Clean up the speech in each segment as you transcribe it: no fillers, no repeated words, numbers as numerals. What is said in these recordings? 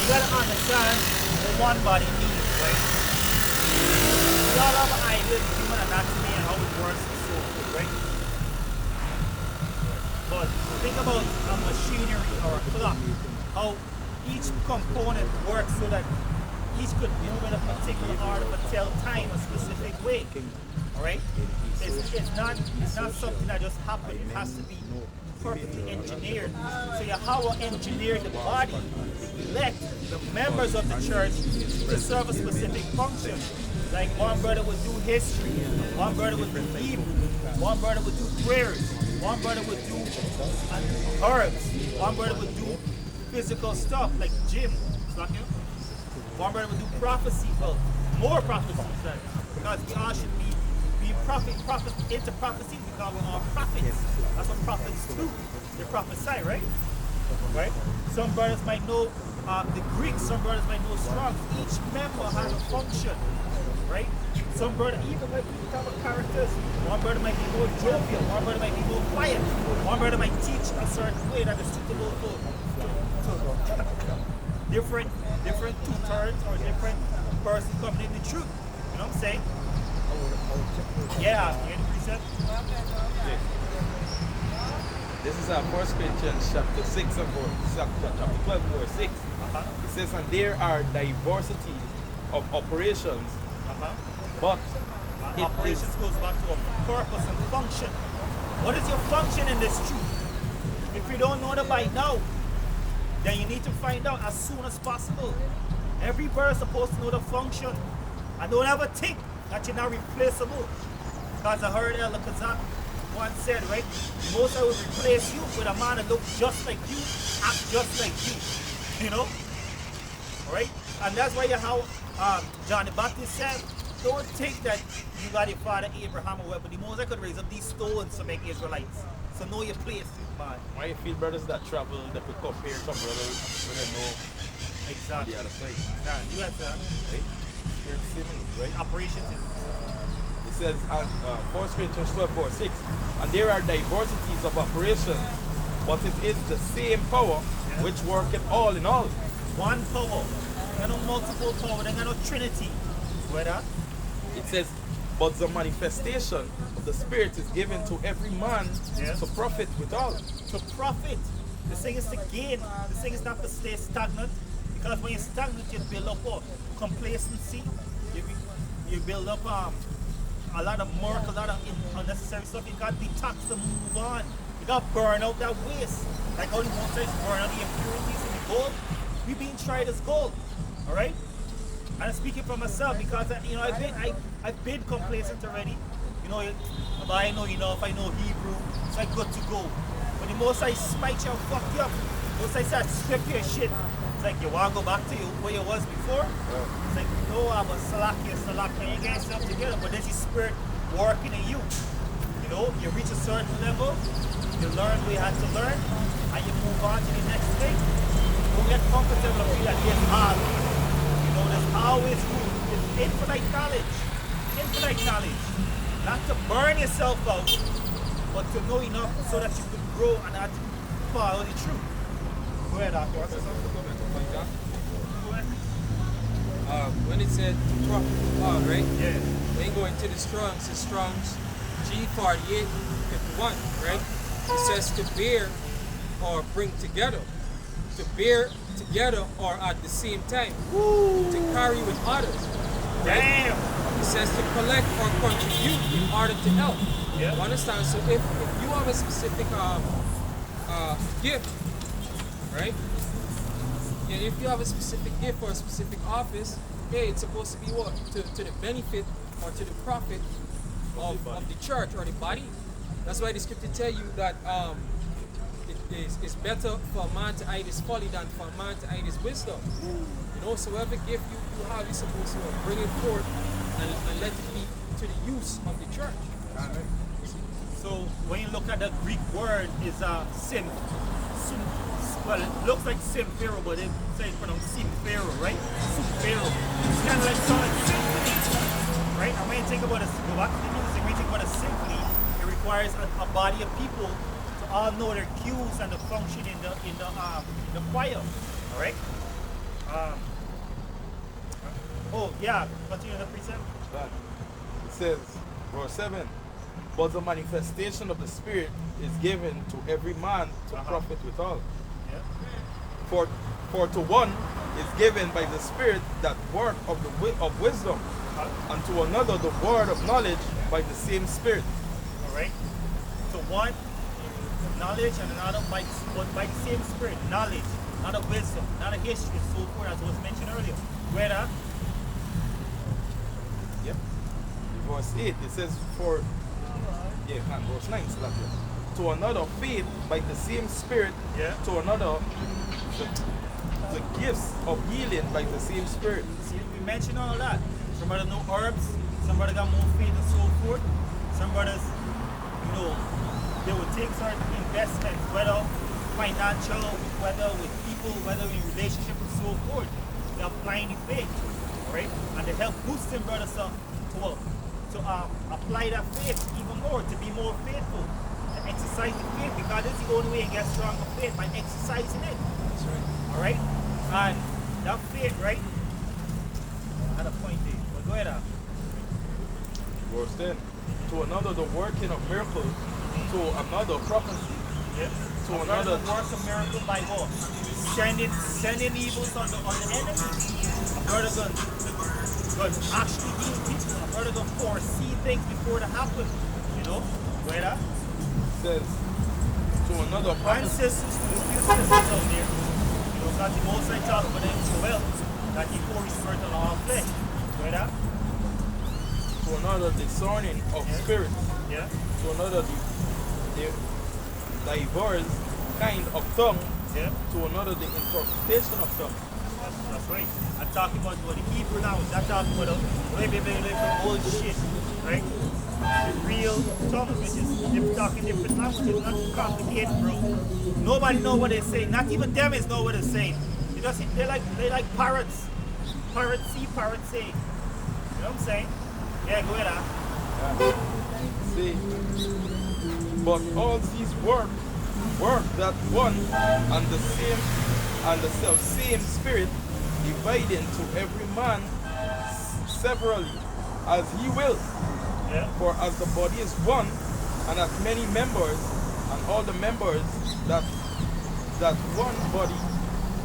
gotta understand what one body means, right? We all have an idea of human anatomy and how it works and so forth, right? But think about a machinery or a clock, how each component works so that each could move in a particular order but tell time a specific way. Alright? It's not something that just happens. It has to be perfectly engineered. So Yahawah engineered the body, the elect, the members of the church to serve a specific function. Like one brother would do history, one brother would do Hebrew, one brother would do prayers, one brother would do herbs, one brother would do physical stuff like gym. One brother would do prophecy, well, more prophecies, because we all should be into prophecy because we're all prophets. That's what prophets do. They prophesy, right? Right? Some brothers might know the Greek, some brothers might know strong. Each member has a function, right? Some brother, even like type of characters, one brother might be more jovial, one brother might be more quiet, one brother might teach a certain way that is suitable for different two-thirds or different person coming in the truth. You know what I'm saying? Yeah, you hear the precept? Yeah. This is 1 Corinthians chapter 6 and chapter 12 verse 6. It says, and there are diversity of operations, but operations goes back to a purpose and function. What is your function in this truth? If you don't know that by now, then you need to find out as soon as possible. Every bird is supposed to know the function. And don't ever think that you're not replaceable. Because I heard Elder Kazak once said, right, most I would replace you with a man that looks just like you, act just like you. You know? Alright? And that's why John the Baptist said, don't think that you got your father Abraham or whatever. The most I could raise up these stones to make Israelites. So know your place, man. Why you feel brothers that travel, that could compare some brothers when they know exactly the other side? You have to, right? Operations is. It says 1 Corinthians 12 verse 6, and there are diversities of operations, but it is the same power which worketh all in all. One power. There no multiple power, there no trinity. Whether? It says, but the manifestation of the Spirit is given to every man to profit withal. To profit. The thing is to gain. The thing is not to stay stagnant. Because when you're stagnant, you build up complacency. You build up a lot of murk, a lot of unnecessary stuff. You got to detox to move on. You got to burn out that waste. Like how the water is burn out the impurities in the gold. We being tried as gold. Alright? And I'm speaking for myself because I've been complacent already. You know, but I know enough, I know Hebrew, so I'm good to go. But the most I smite you and fuck you up, the most I start strip your shit, it's like you wanna go back to where you was before? It's like, no, I'm a slack, and you get yourself together, but there's your spirit working in you. You know, you reach a certain level, you learn what you had to learn, and you move on to the next thing. Don't get comfortable and feel like it's hard. There's always room. It's infinite knowledge. Infinite knowledge. Not to burn yourself out, but to know enough so that you can grow and not follow the truth. Go ahead, Doctor. When it said to profit all, right? Yeah. When you go into the Strong's, it's Strong's G4851, right? It says to bear or bring together. To bear together or at the same time. Woo. To carry with others. Right? Damn. It says to collect or contribute in order to help. Yeah. You understand? So if you have a specific gift, right? And if you have a specific gift or a specific office, hey, it's supposed to be what? To the benefit or to the profit of the church or the body. That's why the scripture tell you that it's better for a man to hide his folly than for a man to hide his wisdom. You know, so whatever gift you have, you're supposed to bring it forth and let it be to the use of the church. So when you look at the Greek word, is sin. Well, it looks like Simphero, but they say it's pronounced Simphero, right? Simphero. It's kind of like symphony, right? And when you think about go back to the music, when you think about a symphony, it requires a body of people to all know their cues and the function in the choir, all right? Oh, yeah. Continue the precept. That it says, verse 7, but the manifestation of the Spirit is given to every man to profit withal. Yeah. For to one is given by the Spirit that word of wisdom, and to another the word of knowledge by the same Spirit. All right. So one, knowledge, and another by the same Spirit. Knowledge, not a wisdom, not a history, so forth, as was mentioned earlier. Whether Yep. Verse 8, it says, verse 9, so that's it. To another faith by the same Spirit, Yeah. to another the gifts of healing by the same Spirit. See, we mentioned all that. Some brothers know herbs, some brothers got more faith and so forth. Some brothers, they would take certain investments, whether financial, whether with people, whether in relationship and so forth. They're applying the faith, right? And they help boost them brothers to apply that faith even more, to be more faithful, to exercise the faith, because it's the only way to get stronger faith, by exercising it. That's right. All right? And that faith, right? I had a point there. But go ahead, Verse 10, to another the working of miracles, to another prophecy, Yeah. to A another brother works a miracle by what? Sending evils on the enemy. A brother going actually heal people. A brother going foresee things before they happen. Where that? says, to another And prophecy. sisters, there's few sisters out there. Got the most I talk about them so well. That he pour his spirit on all flesh. Where that? To another discerning of spirits, Yeah. to another the diverse kind of tongue, Yeah. to another the interpretation of tongue. That's right. I'm talking about the Hebrew now. I'm not talking about the old shit, right? The real tongues, which is they're talking different languages, not too complicated, bro. Nobody know what they're saying. Not even them is know what they're saying. They like parrots. Parrots see, parrots say. You know what I'm saying? Yeah, go ahead, See, but all these work that one and the self same Spirit, dividing to every man severally as he will. Yeah. For as the body is one, and as many members, and all the members that one body,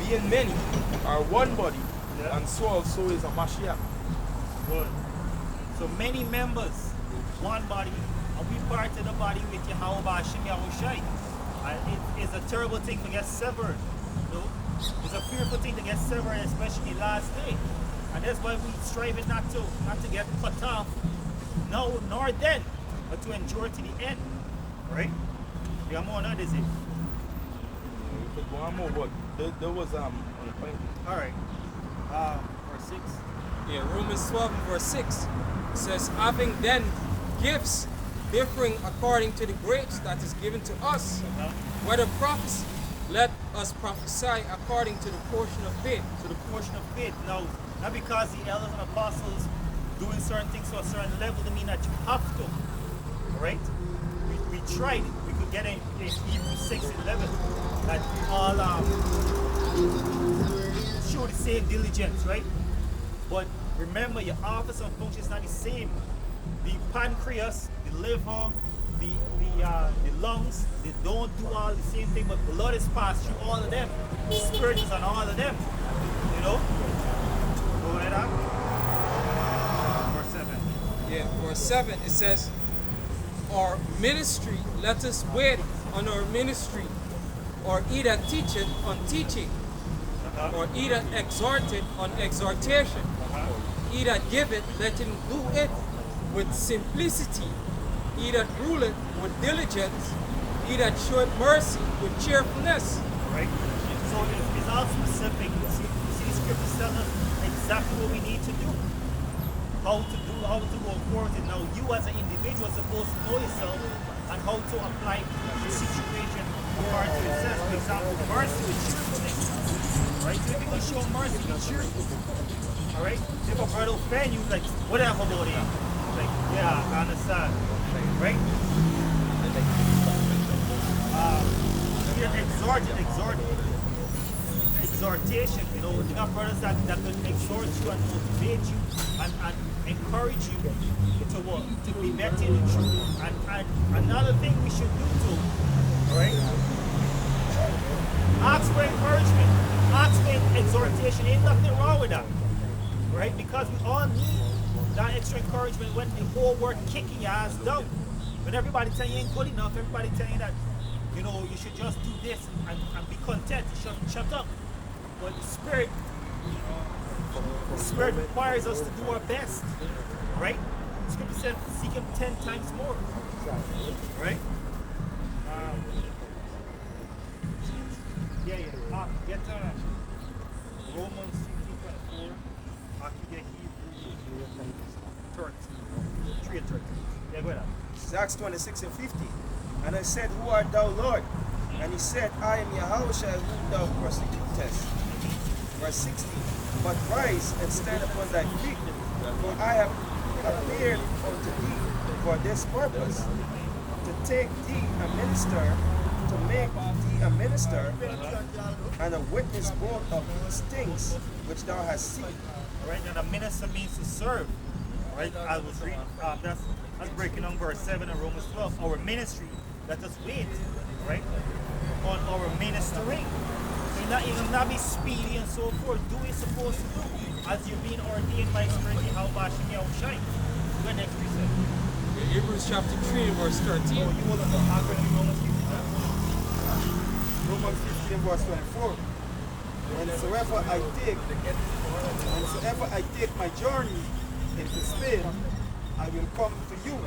being many, are one body, Yeah. and so also is a Mashiach. Good. So many members, one body, and we part of the body with Yahawah Yahushai. And it's a terrible thing to get severed. It's a fearful thing to get severed, especially last day. And that's why we striving not to get cut off. No, nor then, but to endure to the end. Right? You got more on that, is it? We could go on more, but there was on the point. Alright. Verse 6. Yeah, Romans 12 and verse 6 says, having then gifts differing according to the grace that is given to us, whether prophecy, let us prophesy according to the portion of faith. To the portion of faith. Now, not because the elders and apostles doing certain things to a certain level to mean that you have to. Alright? We tried it. We could get in Hebrews 6:11 that we all show the same diligence, right? But remember, your office and function is not the same. The pancreas, the liver, the lungs, they don't do all the same thing, but blood is passed through all of them. The spirit is on all of them. Go ahead on. Verse 7. Yeah, verse 7 it says, our ministry, let us wait on our ministry, or either teacheth on teaching, or either exhorted on exhortation, either giveth, let him do it with simplicity, either ruleth with diligence, either showeth mercy with cheerfulness. Right? So it's all specific. See, the scriptures tell us exactly what we need to do. How to go forward. And now you as an individual are supposed to know yourself and how to apply the situation according to yourself. For example, mercy with cheerfulness. Right? So if you can show mercy, be cheerful. Alright? If a brother offend you, like, whatever about it. Like, yeah, I understand. Right? Here, exhort exhortation. You know, you got brothers that will exhort you and motivate you and encourage you to be better in the truth. And another thing we should do too, right? Ask for encouragement. Ask for exhortation. Ain't nothing wrong with that. Right? Because we all need that extra encouragement when the whole world kicking your ass down. When everybody tell you ain't good enough, everybody tell you that, you know, you should just do this and be content. You shouldn't shut up. But the Spirit requires us to do our best. Right? Scripture said, seek Him 10 times more. Right? Get Romans 15:24. I can get Hebrews 3 and 13. Yeah, go ahead. Acts 26 and 50. And I said, Who art thou, Lord? And he said, I am Yahushua whom thou persecutest. Verse 16. But rise and stand upon thy feet, for I have appeared unto thee for this purpose, to take thee a minister, to make thee a minister, and a witness both of these things which thou hast seen. All right, and a minister means to serve. All right, I was reading, that's breaking down verse 7 in Romans 12. Our ministry, let us wait, right, on our ministering. So you're not be speedy and so forth. Do what you're supposed to do as you're being ordained by Spirit. Yahawah Calling. Go next precept. Hebrews chapter 3 verse 13. You hold on to Romans 15. Romans 15 verse 24. Whensoever I take my journey into Spain, I will come to you,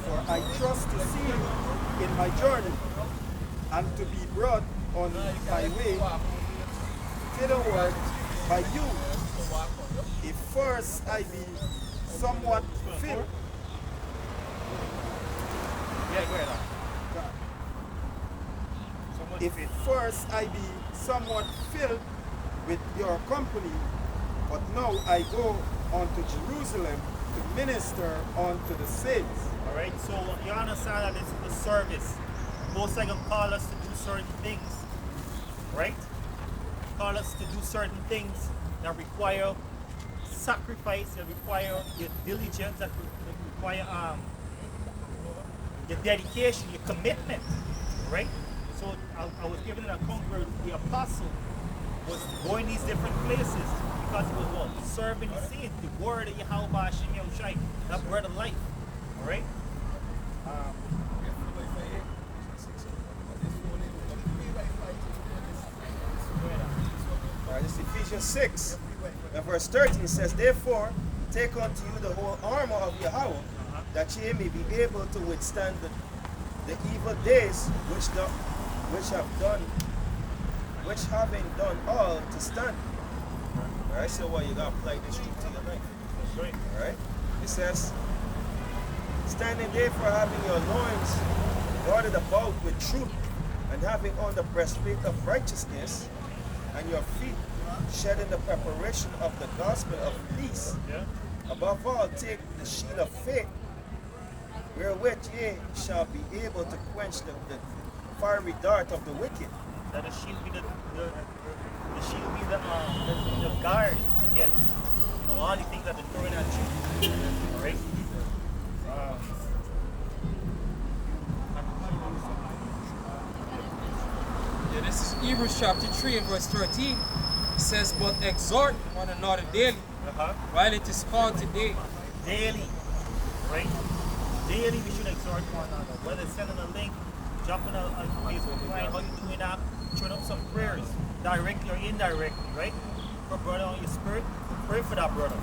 for I trust to see you in my journey, and to be brought on my way thitherward by you, if first I be somewhat filled. Yeah, go ahead. If first I be somewhat filled with your company, but now I go unto Jerusalem to minister unto the saints. Alright, so you understand that this is the service. Most likely call us to do certain things. Right? Call us to do certain things that require sacrifice, that require your diligence, that require your dedication, your commitment. Right? So I was given an account where the apostle was going these different places because he was what? Serving the saints, the word of Yahawah Yasharahla, that word of life. Alright? This is Ephesians 6, and verse 13 says, Therefore, take unto you the whole armor of Yahweh, that ye may be able to withstand the evil days which having done all to stand. Alright, so you gotta apply this truth to your life. Right. Alright? It says, standing therefore having your loins girded about with truth, and having on the breastplate of righteousness, and your feet shedding the preparation of the gospel of peace. Yeah. Above all, take the shield of faith, wherewith ye shall be able to quench the fiery dart of the wicked. That the shield be the guard against all the things that they're throwing at you. Alright? This is Hebrews chapter 3 and verse 13. It says, But exhort one another daily, while it is called today. Daily. Right? Daily we should exhort one another. Whether it's sending a link, jumping on Facebook, right? How you doing that? Turn up some prayers, directly or indirectly, right? For brother on your spirit, pray for that brother. You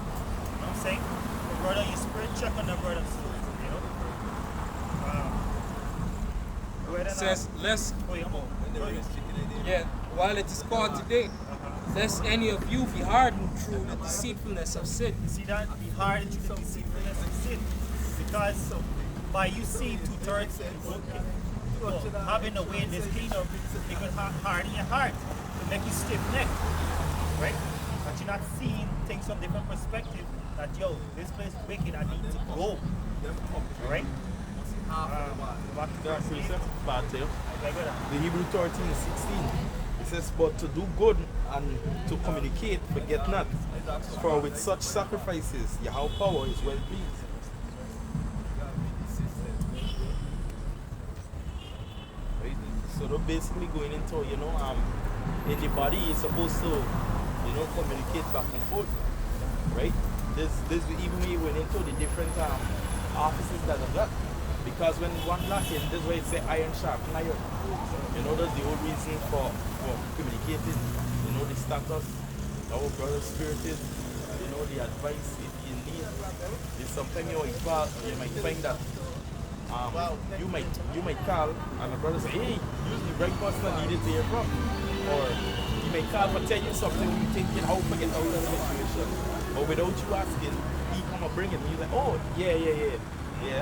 know what I'm saying? For brother on your spirit, check on that brother. You know? It says, lest, while it is called today, lest any of you be hardened through the deceitfulness of sin. You see that? Be hardened through the deceitfulness of sin. Because by you seeing 2/3 having a way in this kingdom, it could harden your heart, to make you stiff-necked, right? That you're not seeing things from different perspective. That this place is wicked, I need to go. Alright? The Hebrew 13 and 16. It says, but to do good and to communicate, forget not. For with such sacrifices, Yahweh power is well pleased. Right? So they're basically going into, in the body, you're supposed to, communicate back and forth. Right? This even when you went into the different offices that are got. Because when one lacking, this is why it say iron sharpen iron. That's the whole reason for communicating. The status, our brother's spirit is, the advice if you need. If sometimes you might find that you might call and a brother say, hey, use the right person I needed to hear from. Or you may call for tell you something when you thinking how to get out of the situation. But without you asking, he come and bring it and he's like, oh yeah,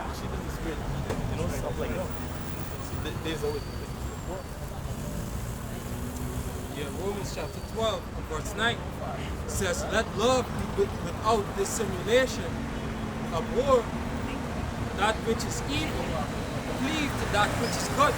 actually this is spirit. Stuff like that. So there's always Romans chapter 12 and verse 9 says, let love be without dissimulation, abhor that which is evil, cleave to that which is good.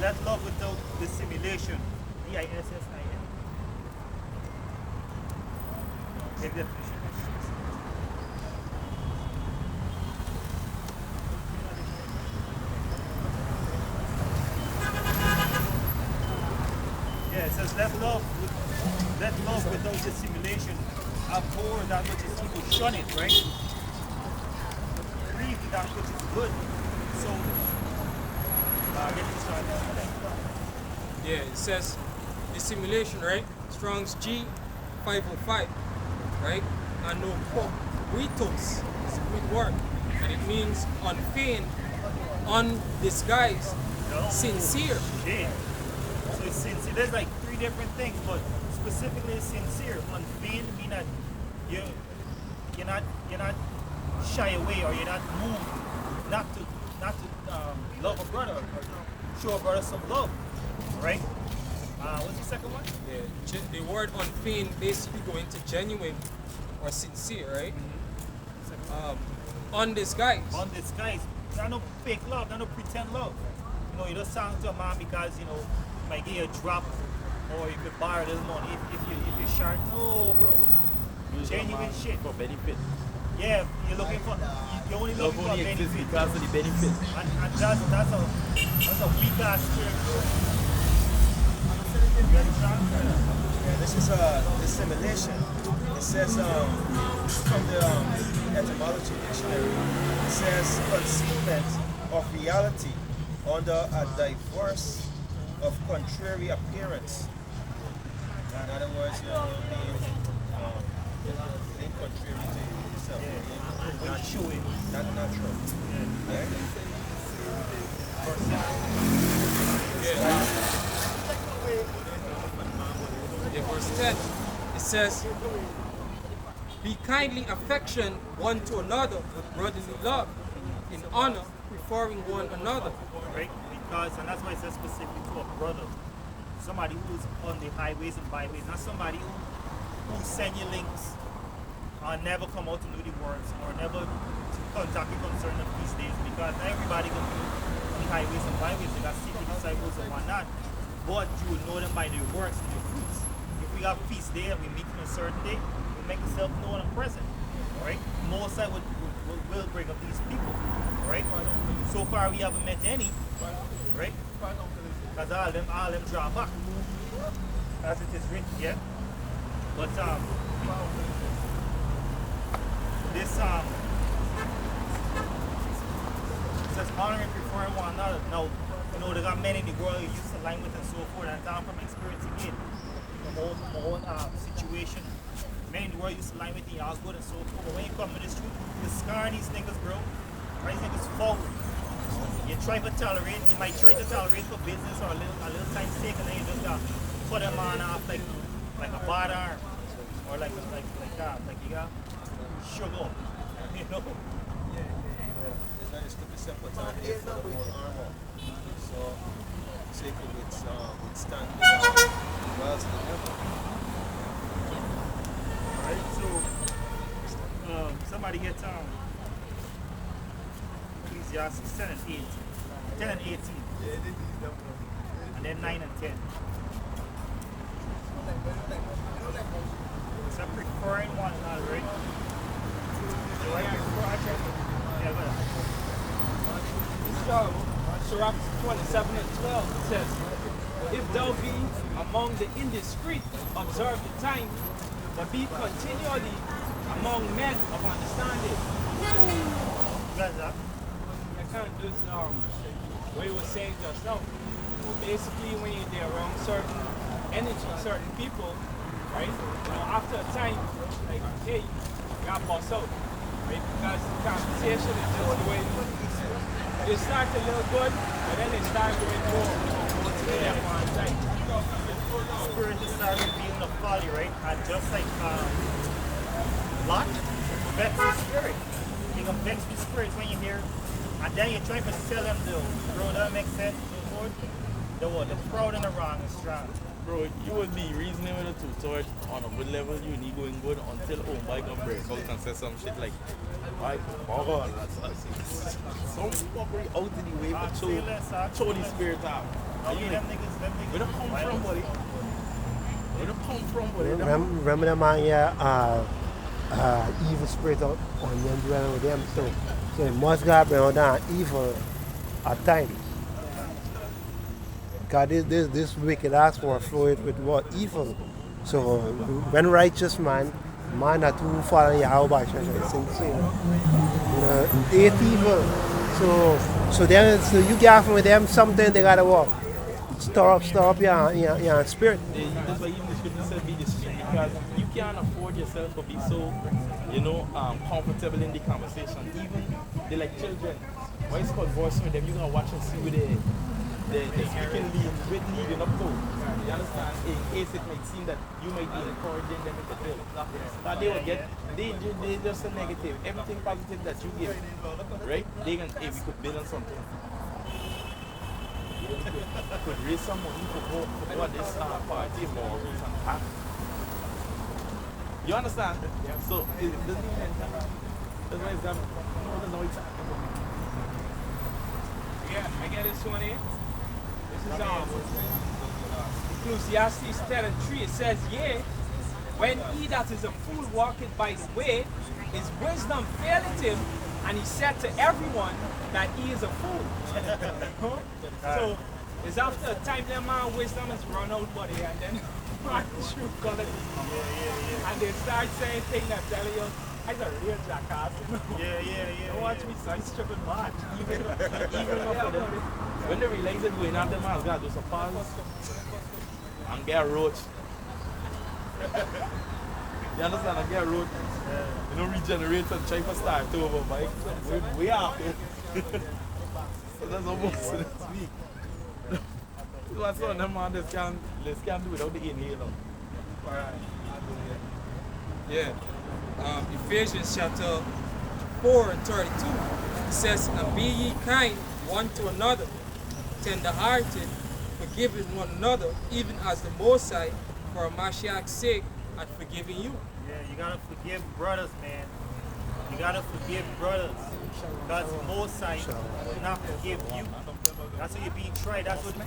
Let love without dissimulation. D-I-S-S-I-N. Take definition. Yeah, it says let love without dissimulation. Abhor that which is evil, shun it, right? Cleave to that which is good. So yeah, it says dissimulation, right? Strong's G 505, right? And no ritos is a Greek word, and it means unfeigned, undisguised, sincere. Yeah. So it's sincere. There's like three different things, but specifically sincere. Unfeigned mean that you're not shy away, or you're not moved not to love a brother, or show a brother some love, right? What's the second one? Yeah, the word unfeigned basically go into genuine or sincere, right? Undisguised. Undisguised. There's no fake love, there's no pretend love. You just sound to a man because you might get you a drop, or you could borrow this money if you're short. No, bro. Genuine shit for benefit. Yeah, you're looking for. You're only looking for benefit because of the benefit. And that's a weak ass spirit. This is a dissimulation. It says from the etymology dictionary, it says concealment of reality under a diverse of contrary appearance. In other words, being contrary to yourself. Not showing. Not natural. Right? In verse 10, it says, be kindly affection one to another with brotherly love, in honor, preferring one another. Right? Because, and that's why it says specifically to a brother. Somebody who's on the highways and byways, not somebody who send you links or never come out to do the works, or never contact you concerning the feast days, because not everybody can do on the highways and byways. They got secret disciples and whatnot. But you will know them by their works and their fruits. If we got feast day and we meet on a certain day, we make ourselves known and present. Alright? Most I will bring up these people. Right? So far we haven't met any. Right? Because all them draw back. As it is written, yeah? But this says honoring and preferring one another. Now, they got men in the world you used to line with and so forth, and down from experience again. My own situation. Men in the world used to line with you, all good and so forth. But when you come to this truth, you're scarring these niggas, bro. Right? These niggas forward. You try to tolerate, you might try to tolerate for business or a little time sake, and then you just put them on off like a bad arm. Or like you got sugar, you know. that is to be set put on here for the whole armor. So, take it withstand the trials of the devil. Alright, so somebody get Ecclesiastes 10 and 8. 10 and 18. And then 9 and 10. It's a preferring one, not right? Do I prefer? Yeah, go ahead. Sirach 27 and 12 it says, if thou be among the indiscreet, observe the time, but be continually among men of understanding. You guys up? I kind of do what you were saying just now. Well, basically, when you're there around certain energy, certain people, right? You know, after a time, like, hey, you got boss out, right? Because the conversation is just the way it starts a little good, but then it starts going more to the left hand side. Spirit is start revealing the folly, right? And just like Lot, vex with spirit. You can vex with spirit when you hear, and then you're trying to sell them the road. That makes sense. The what? The proud and the wrong is strong. Bro, you would be reasoning with a two-sword on a good level, you need going good until bike can break out and say some shit like, like, oh God, some fuckery out in the way for show the spirit out. Them niggas, Where they come from, buddy? Where they come from, buddy? Remember that man, evil spirit on them dwelling with them. So it must God bring down evil at times. Because this wicked ass want to flow it with what? Evil. So when righteous man that who follow Yahawah Calling, they hate evil. So you get from with them something they gotta walk. Stir up your spirit. That's why even the scripture says be discreet, because you can't afford yourself to be so, comfortable in the conversation. Even they're like children. Why it's called voicing with them, you're gonna watch and see where they speaking leading up to. You understand? In case it might seem that you might be encouraging them into build. But they will get, they just a negative. Everything positive that you give, right? They can, if we could build on something. We could raise some money for what this party more and pack. You understand? So it doesn't even enter. That's why it's no one doesn't know it's happening. Yeah, I get this one here. This is Ecclesiastes 10 and 3. It says, yea, when he that is a fool walketh by the way, his wisdom faileth him, and he said to everyone that he is a fool. So it's after a time that man wisdom is run out, buddy, and then man true color. And they start saying things that tell you, I'm a real jackass. Don't watch me so stripping mad. Even for them. When they realize it going out, the man's got to do some pause and get a roach. You understand? And get a roach. You know, regenerate and try to start over, Mike. We are here. So that's almost this week. So that's all them man, let's can't do without the inhaler. Alright. Yeah. Ephesians chapter 4 and 32. It says, and be ye kind one to another, tender-hearted, forgiving one another, even as the Most High, for Masahch's sake, hath forgiven you. Yeah, you gotta forgive brothers, man. You gotta forgive brothers. God's Most High will not forgive you. That's what you're being tried. That's what the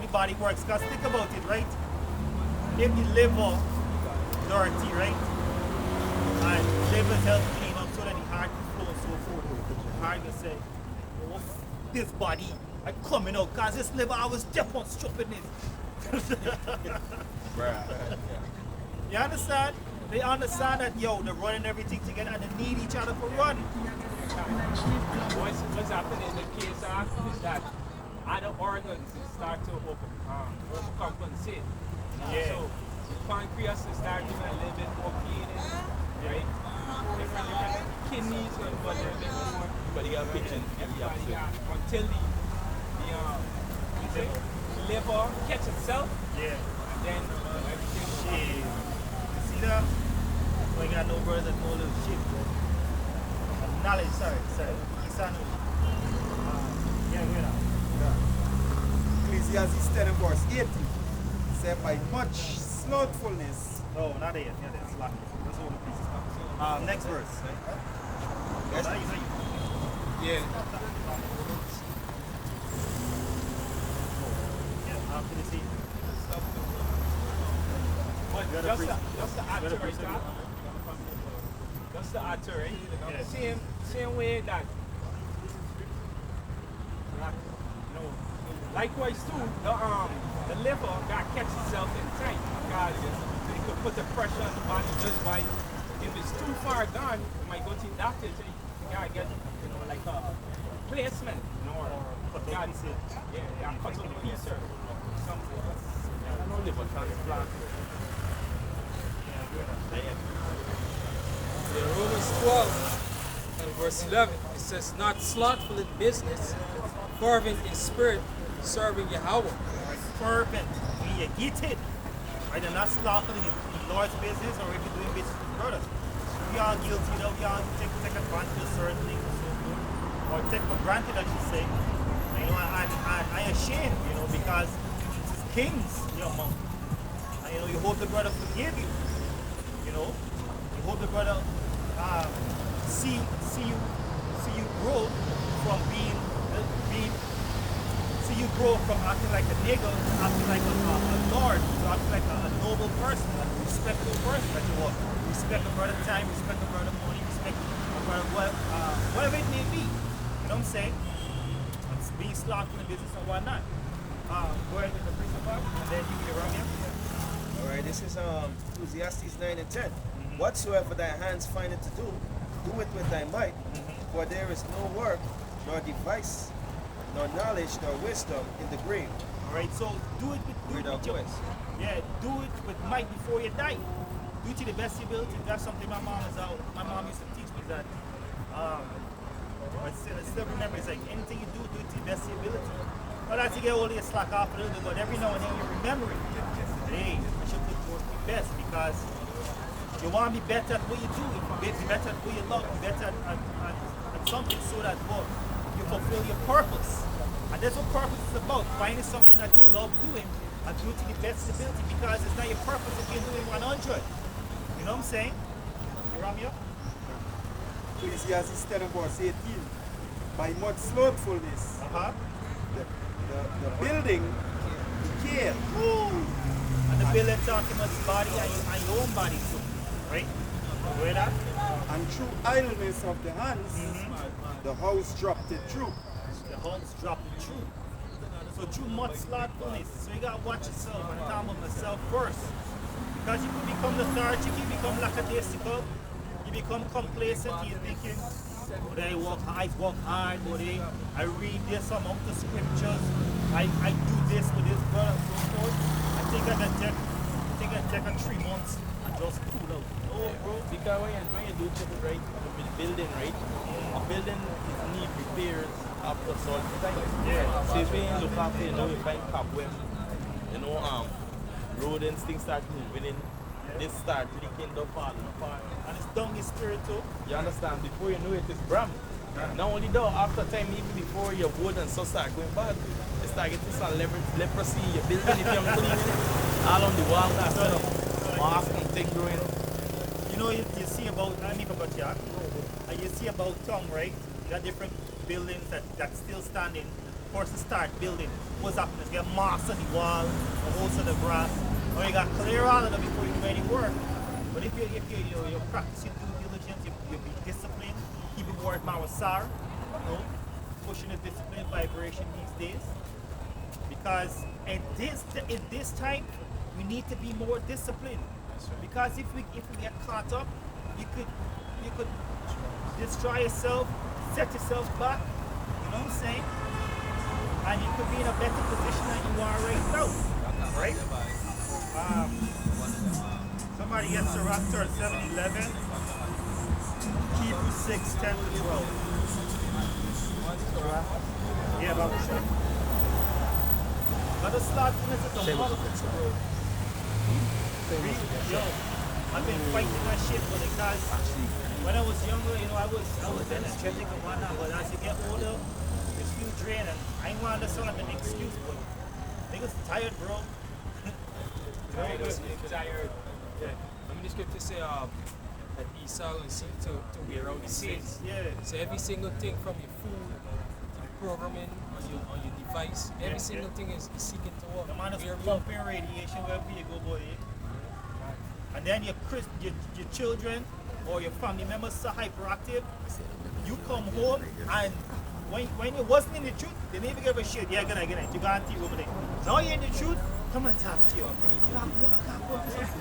body works. Because think about it, right? If the liver dirty, right? And the liver help clean up so that the heart can flow and so forth. The heart can say, oh, this body, I'm coming out because this liver I was just on stupidness. You understand? They understand that, they're running everything together and they need each other for run. What's happening in the case is that other organs start to overcompensate. Yeah. So the pancreas is starting a little bit more bleeding, right? Different kidneys and a little bit more. But you got a picture until the liver catch itself. Yeah. And then everything will Shit. You see that? We ain't got no brothers that know little shit, bro. Knowledge, sorry. son. Yeah, we're not. Ecclesiastes 10 and verse 18 said, by much slothfulness. No, not it. Yeah, that's lucky. That's all the pieces. Next verse. Yes. Yeah. Yeah, after the scene. But Gotta just pre- the gotta actor right present there. it. That's the actor, right? Yeah. Same way that. Likewise too, the liver got catch itself in tight because it could put the pressure on the body just by if it's too far gone, you might go to the doctor to gotta get like a replacement, or Cut God, out pieces. yeah, cut out the piece or something. I don't know liver transplant. In Romans 12 and verse 11, it says, not slothful in business, fervent in spirit, serving Yahweh. Fervent. When you get it. Right? They're not slothful in the Lord's business or if you're doing business with brothers. We are guilty, though. We all take advantage of certain things and so forth. Or take for granted, I should say. You know, I ashamed, because it's kings, among. And you hope the brother forgive you. You hope the brother see you grow from see you grow from acting like a nigger to acting like a lord, to acting like a noble person, a respectable person that you are. Respect a brother time, respect a brother money, respect a brother whatever it may be. You know what I'm saying? It's being slothful in business and whatnot. Go ahead with the principal and then you can run here. Alright, this is Ecclesiastes 9 and 10. Whatsoever thy hands find it to do, do it with thy might. For there is no work, nor device, nor knowledge, nor wisdom in the grave. Alright, so do it with your yeah, do it with might before you die. Do it to the best of your ability. That's something my mom used to teach me that I still remember, it's like anything you do it to the best of your ability. Not that you get older, you slack off a little bit, but every now and then you remember it. Hey, you should do your best because you want to be better at what you do, be better at what you love, be better at something so that you fulfill your purpose. And that's what purpose is about, finding something that you love doing and do it to the best ability because it's not your purpose if you're doing 100. You know what I'm saying? You ram me up? Ecclesiastes 10 and verse 18. By much slothfulness, the building decayed. And the building talking about the body and your own body too. Right? Where that? And through idleness of the hands, the house dropped it through. The house dropped it through. So through much slothfulness. So you gotta watch yourself and time of myself first. Because you can become lethargic, you become lackadaisical, you become complacent, you're thinking, I work hard, I read this amount of scriptures, I do this with this brother and so forth. I think I can take a 3 months and just cool out. No, bro. Because when you do things right, with the building right, a building is need repairs after certain time. Yeah. So if you ain't look after, you find cobweb, rodents, things start moving in, they start leaking, they falling apart. And it's down your spirit too. You understand? Before you know it, it's bram. Not only that, after time, even before your wood and so start going bad, you start getting some leprosy in your building if you're cleaning, all on the wall, that's mask and thing growing. You know, you see about, I mean about Jack, and you see about tongue, right? You got different buildings that's still standing. Person start building. What's happening? You get marks on the wall, the holes in the grass. Or you got clear all of them before you do any work. But if you practice your due diligence, you be disciplined, keep it word Mawasar, pushing the discipline vibration these days. Because at this time, we need to be more disciplined. Because if we get caught up, you could destroy yourself, set yourself back. You know what I'm saying? And you could be in a better position than you are right now. Right? Somebody gets a Raptor 7-11. Hebrews 6, 10 to 12. Yeah, Bible sure. But the slothfulness is the mother. Yo, I've been fighting that shit for the guys. when I was younger, you know, I was energetic and whatnot, but as you get older, it's feel drained, and I ain't want to sound like an excuse, but niggas tired, bro. Tired. Yeah. I mean, the scripture say that Esau will seek to wear out the saints. Yeah. So every single thing from your food to the programming on your device, every single thing is seeking to what? The man is wear out. pumping radiation wherever you go, boy. And then your children or your family members so hyperactive, you come home and when you wasn't in the truth, they never give a shit. Yeah, good night. You got to over there. Now you're in the truth, come and talk to you.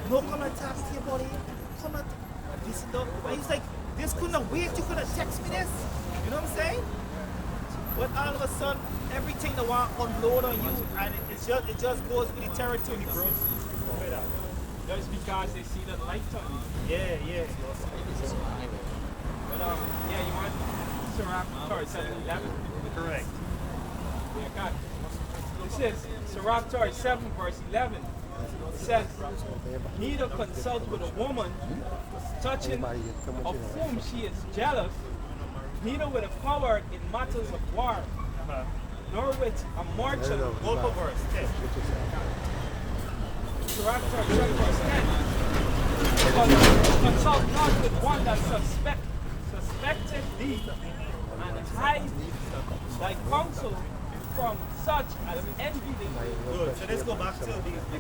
No, come and talk to your body. Come and listen up. And he's like, this couldn't have wait, you could have text me this. You know what I'm saying? But all of a sudden, everything they want unload on you, and it just goes with the territory, bro. Just because they see the light on you. Yeah. But yeah, you want Sirach 7:11? Correct. Yeah, God. It says, Sirach 7 verse 11. It says, neither consult with a woman touching of whom she is jealous, neither with a coward in matters of war, nor with a merchant. Go for verse 10. Sirach 7 verse 10. Consult not with one that suspected thee, and hide thy counsel from such as envy thee. Good. So let's go back to the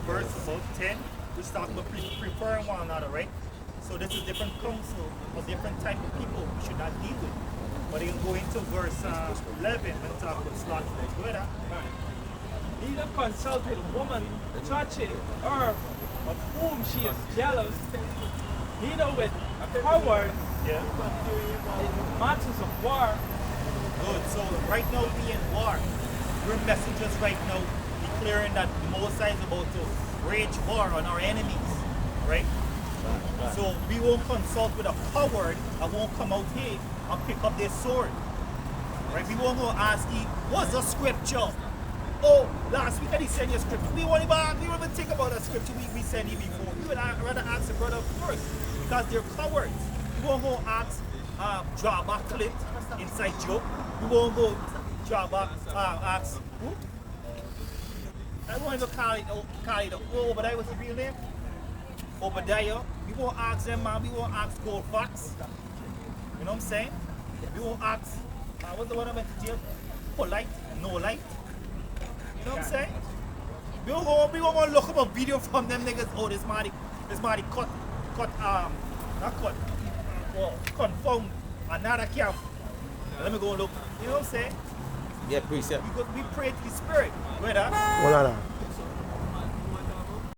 verse about 10. We start about preferring one another, right? So this is different counsel of different type of people we should not deal with. But you can go into verse 11 and talk about slothful. Go ahead. Neither consult with a woman touching her of whom she is jealous, neither with a coward in matters of war. Good. So right now we in war. We're messengers right now declaring that the Most High is about to wage war on our enemies. Right? So we won't consult with a coward that won't come out here and pick up their sword. Right? We won't go ask you, what's the scripture? Oh, last week I didn't send you a scripture. We won't even think about a scripture we sent you before. We would rather ask the brother first because they're cowards. We won't go ask drawback clip inside joke. We won't go drawback ask who? I won't even call it Obadiah. What's the real name? Obadiah. We won't ask them, man. We won't ask Goldfax. You know what I'm saying? We won't ask what's the one I meant to jail? Polite, no light. You know what I'm saying? We won't go look up a video from them niggas. Oh, this money confirmed another camp. Let me go look. You know what I'm saying? Yeah, precept. We pray to the Spirit. Where that? Hold on.